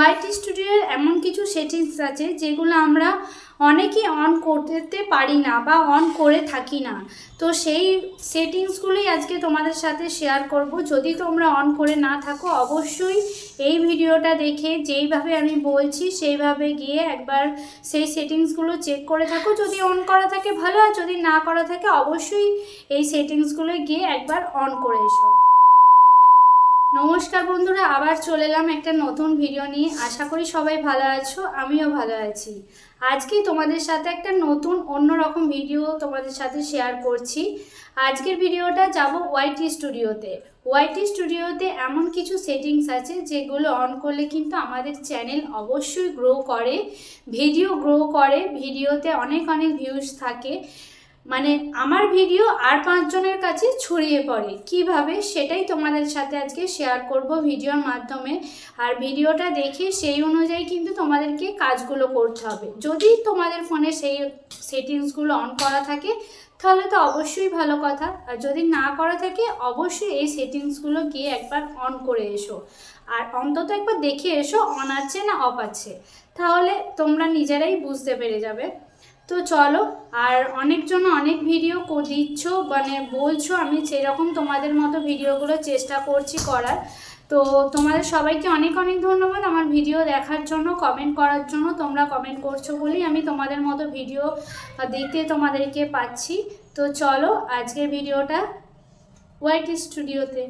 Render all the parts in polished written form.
ওয়াইটি স্টুডিওর এমন কিছু সেটিংস আছে যেগুলো আমরা অনেকেই অন করতে পারি না বা অন করে থাকি না। তো সেই সেটিংসগুলোই আজকে তোমাদের সাথে শেয়ার করব। যদি তোমরা অন করে না থাকো অবশ্যই এই ভিডিওটা দেখে যেইভাবে আমি বলছি সেইভাবে গিয়ে একবার সেই সেটিংসগুলো চেক করে থাকো। যদি অন করা থাকে ভালো, আর যদি না করা থাকে অবশ্যই এই সেটিংসগুলো গিয়ে একবার অন করে এসো। নমস্কার বন্ধুরা, আবার চলে এলাম একটা নতুন ভিডিও নিয়ে। আশা করি সবাই ভালো আছো, আমিও ভালো আছি। আজকে তোমাদের সাথে একটা নতুন অন্যরকম ভিডিও তোমাদের সাথে শেয়ার করছি। আজকের ভিডিওটা যাব ওয়াইটি স্টুডিওতে। ওয়াইটি স্টুডিওতে এমন কিছু সেটিংস আছে যেগুলো অন করলে কিন্তু আমাদের চ্যানেল অবশ্যই গ্রো করে, ভিডিও গ্রো করে, ভিডিওতে অনেক ভিউজ থাকে, মানে আমার ভিডিও আর 5 জনের কাছে ছড়িয়ে পড়ে। কিভাবে সেটাই তোমাদের সাথে আজকে শেয়ার করব ভিডিওর মাধ্যমে। আর ভিডিওটা দেখে সেই অনুযায়ী কিন্তু তোমাদেরকে কাজগুলো করতে হবে। যদি তোমাদের ফোনে সেই সেটিংসগুলো অন করা থাকে তাহলে তো অবশ্যই ভালো কথা, আর যদি না করা থাকে অবশ্যই এই সেটিংসগুলো গিয়ে একবার অন করে এসো। আর অন্তত একবার দেখে এসো অন আছে না অফ আছে, তাহলে তোমরা নিজেরাই বুঝতে পেরে যাবে। তো চলো, আর অনেকজন অনেক ভিডিও দিচ্ছ, মানে বলছো, আমি সেরকম তোমাদের মতো ভিডিওগুলো চেষ্টা করছি করার। তো তোমাদের সবাইকে অনেক ধন্যবাদ আমার ভিডিও দেখার জন্য, কমেন্ট করার জন্য। তোমরা কমেন্ট করছো বলেই আমি তোমাদের মতো ভিডিও দেখতে তোমাদেরকে পাচ্ছি। তো চলো আজকের ভিডিওটা ওয়াইটি স্টুডিওতে।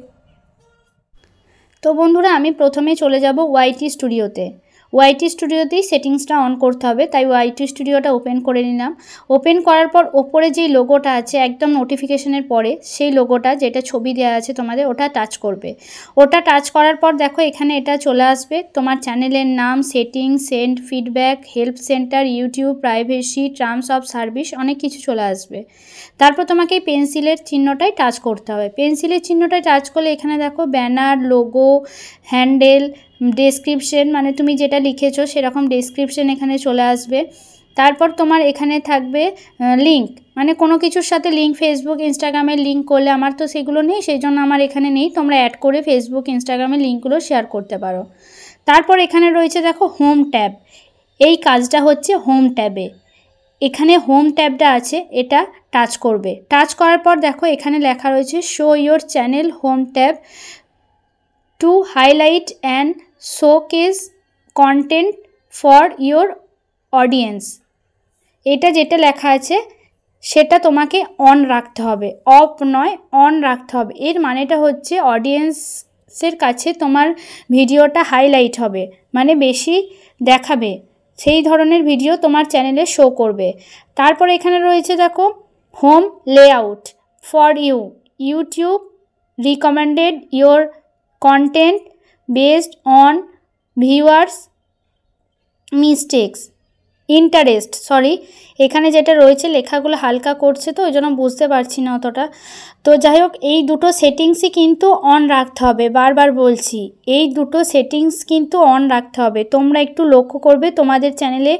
তো বন্ধুরা, আমি প্রথমে চলে যাব ওয়াইটি স্টুডিওতে। ওয়াইটি স্টুডিওতেই সেটিংসটা অন করতে হবে, তাই ওয়াইটি স্টুডিওটা ওপেন করে নিলাম। ওপেন করার পর ওপরে যেই লোগোটা আছে একদম নোটিফিকেশনের পরে, সেই লোগোটা যেটা ছবি দেওয়া আছে তোমাদের, ওটা টাচ করবে। ওটা টাচ করার পর দেখো এখানে এটা চলে আসবে তোমার চ্যানেলের নাম, settings, send feedback, help centre, YouTube, privacy, terms of service, অনেক কিছু চলে আসবে। তারপর তোমাকে এই পেন্সিলের চিহ্নটাই টাচ করতে হবে। পেন্সিলের চিহ্নটাই টাচ করলে এখানে দেখো ব্যানার, লোগো, হ্যান্ডেল, ডেসক্রিপশন, মানে তুমি যেটা লিখেছো সেরকম ডেসক্রিপশন এখানে চলে আসবে। তারপর তোমার এখানে থাকবে লিঙ্ক, মানে কোনো কিছুর সাথে লিঙ্ক, ফেসবুক, ইনস্টাগ্রামের লিঙ্ক করলে, আমার তো সেগুলো নেই সেই জন্য আমার এখানে নেই। তোমরা অ্যাড করে ফেসবুক, ইনস্টাগ্রামের লিঙ্কগুলো শেয়ার করতে পারো। তারপর এখানে রয়েছে দেখো হোম ট্যাব। এই কাজটা হচ্ছে হোম ট্যাবে। এখানে হোম ট্যাবটা আছে, এটা টাচ করবে। টাচ করার পর দেখো এখানে লেখা রয়েছে show your channel home tab to highlight and showcase content for your audience. এটা যেটা লেখা আছে সেটা তোমাকে অন রাখতে হবে, অফ নয়, অন রাখতে হবে। এর মানেটা হচ্ছে অডিয়েন্সের কাছে তোমার ভিডিওটা হাইলাইট হবে, মানে বেশি দেখাবে, সেই ধরনের ভিডিও তোমার চ্যানেলে শো করবে। তারপর এখানে রয়েছে দেখো home layout for YouTube recommended your content based on viewers interest, এখানে যেটা রয়েছে লেখাগুলো হালকা করছে তো ওই জন্য বুঝতে পারছি না অতটা। তো যাই হোক, এই দুটো সেটিংসই কিন্তু অন রাখতে হবে। বারবার বলছি, এই দুটো সেটিংস কিন্তু অন রাখতে হবে। তোমরা একটু লক্ষ্য করবে তোমাদের চ্যানেলে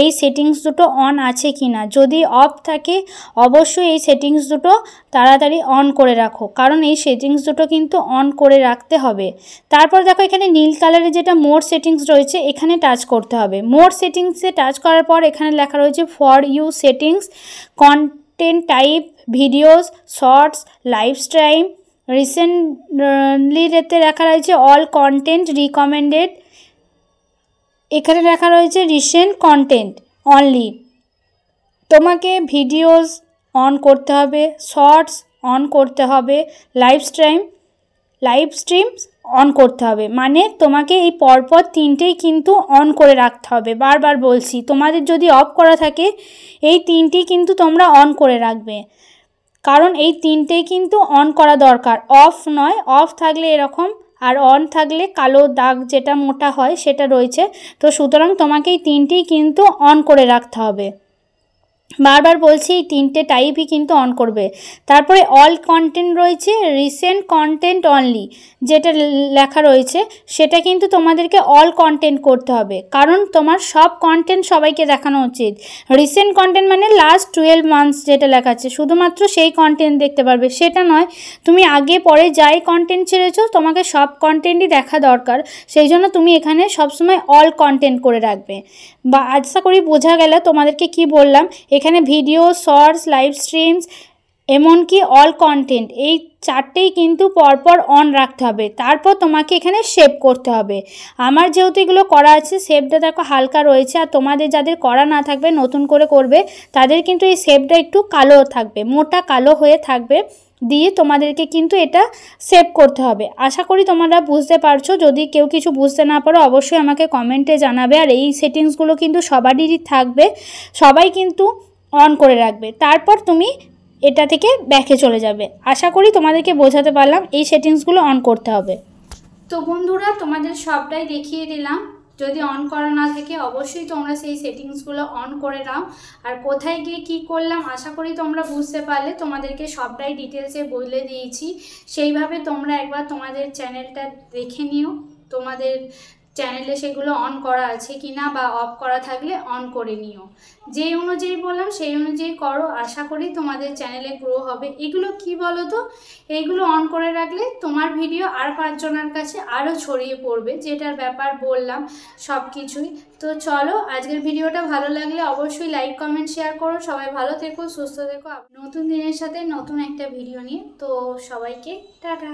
এই সেটিংস দুটো অন আছে কি না। যদি অফ থাকে অবশ্যই এই সেটিংস দুটো তাড়াতাড়ি অন করে রাখো, কারণ এই সেটিংস দুটো কিন্তু অন করে রাখতে হবে। তারপর দেখো এখানে নীল কালারের যেটা মোর সেটিংস রয়েছে এখানে টাচ করতে হবে। মোর সেটিংসে টাচ করার পর এখানে লেখা রয়েছে for you settings, content type, videos, shorts, live stream, recently রেতে লেখা রয়েছে অল কন্টেন্ট রিকমেন্ডেড, এখানে লেখা রয়েছে রিসেন্ট কন্টেন্ট অনলি। তোমাকে ভিডিওস অন করতে হবে, শর্টস অন করতে হবে, লাইভ স্ট্রিমস অন করতে হবে। মানে তোমাকে এই পরপর তিনটেই কিন্তু অন করে রাখতে হবে। বারবার বলছি, তোমাদের যদি অফ করা থাকে এই তিনটেই কিন্তু তোমরা অন করে রাখবে, কারণ এই তিনটেই কিন্তু অন করা দরকার, অফ নয়। অফ থাকলে এরকম, আর অন থাকলে কালো দাগ যেটা মোটা হয় সেটা রয়েছে। তো সুতরাং তোমাকে এই তিনটেই কিন্তু অন করে রাখতে হবে। বারবার বলছি এই 3টে টাইপই কিন্তু অন করবে। তারপরে অল কন্টেন্ট রয়েছে, রিসেন্ট কন্টেন্ট অনলি যেটা লেখা রয়েছে সেটা কিন্তু তোমাদেরকে অল কন্টেন্ট করতে হবে, কারণ তোমার সব কন্টেন্ট সবাইকে দেখানো উচিত। রিসেন্ট কন্টেন্ট মানে লাস্ট 12 মান্থস যেটা লেখা আছে শুধুমাত্র সেই কন্টেন্ট দেখতে পারবে, সেটা নয়। তুমি আগে পরে যাই কন্টেন্ট ছেড়েছো তোমাকে সব কন্টেন্টই দেখা দরকার, সেই জন্য তুমি এখানে সবসময় অল কন্টেন্ট করে রাখবে। বা আশা করি বোঝা গেল তোমাদেরকে কি বললাম। এখানে ভিডিও, শর্টস, লাইভ স্ট্রিমস এমনকি অল কন্টেন্ট এই 4টেই কিন্তু পরপর অন রাখতে হবে। তারপর তোমাকে এখানে সেভ করতে হবে। আমার যেহেতু এগুলো করা আছে সেভটা দেখো হালকা রয়েছে, আর তোমাদের যাদের করা না থাকবে নতুন করে করবে তাদের কিন্তু এই সেভটা একটু কালো থাকবে, মোটা কালো হয়ে থাকবে, দিয়ে তোমাদেরকে কিন্তু এটা সেভ করতে হবে। আশা করি তোমরা বুঝতে পারছো। যদি কেউ কিছু বুঝতে না পারো অবশ্যই আমাকে কমেন্টে জানাবে। আর এই সেটিংসগুলো কিন্তু সবারই থাকবে, সবাই কিন্তু অন করে রাখবে। তারপর তুমি এটা থেকে ব্যাকে চলে যাবে। আশা করি তোমাদেরকে বোঝাতে পারলাম এই সেটিংসগুলো অন করতে হবে। তো বন্ধুরা তোমাদের সবটাই দেখিয়ে দিলাম। যদি অন করা না থাকে অবশ্যই তোমরা সেই সেটিংসগুলো অন করে নাও। আর কোথায় গিয়ে কি করলাম আশা করি তোমরা বুঝতে পারলে। তোমাদেরকে সবটাই ডিটেলসে বলে দিয়েছি, সেইভাবে তোমরা একবার তোমাদের চ্যানেলটা দেখে নিও, তোমাদের চ্যানেলে সেগুলো অন করা আছে কিনা বা অফ করা থাকলে অন করে নিও। যেই অনুযায়ী বললাম সেই অনুযায়ী করো, আশা করি তোমাদের চ্যানেলে গ্রো হবে। এগুলো কি বলো তো, এইগুলো অন করে রাখলে তোমার ভিডিও আর 5 জনের কাছে আরও ছড়িয়ে পড়বে, যেটার ব্যাপার বললাম সব কিছুই। তো চলো, আজকের ভিডিওটা ভালো লাগলে অবশ্যই লাইক, কমেন্ট, শেয়ার করো। সবাই ভালো থেকো, সুস্থ থেকো। নতুন দিনের সাথে নতুন একটা ভিডিও নিয়ে, তো সবাইকে টাটা।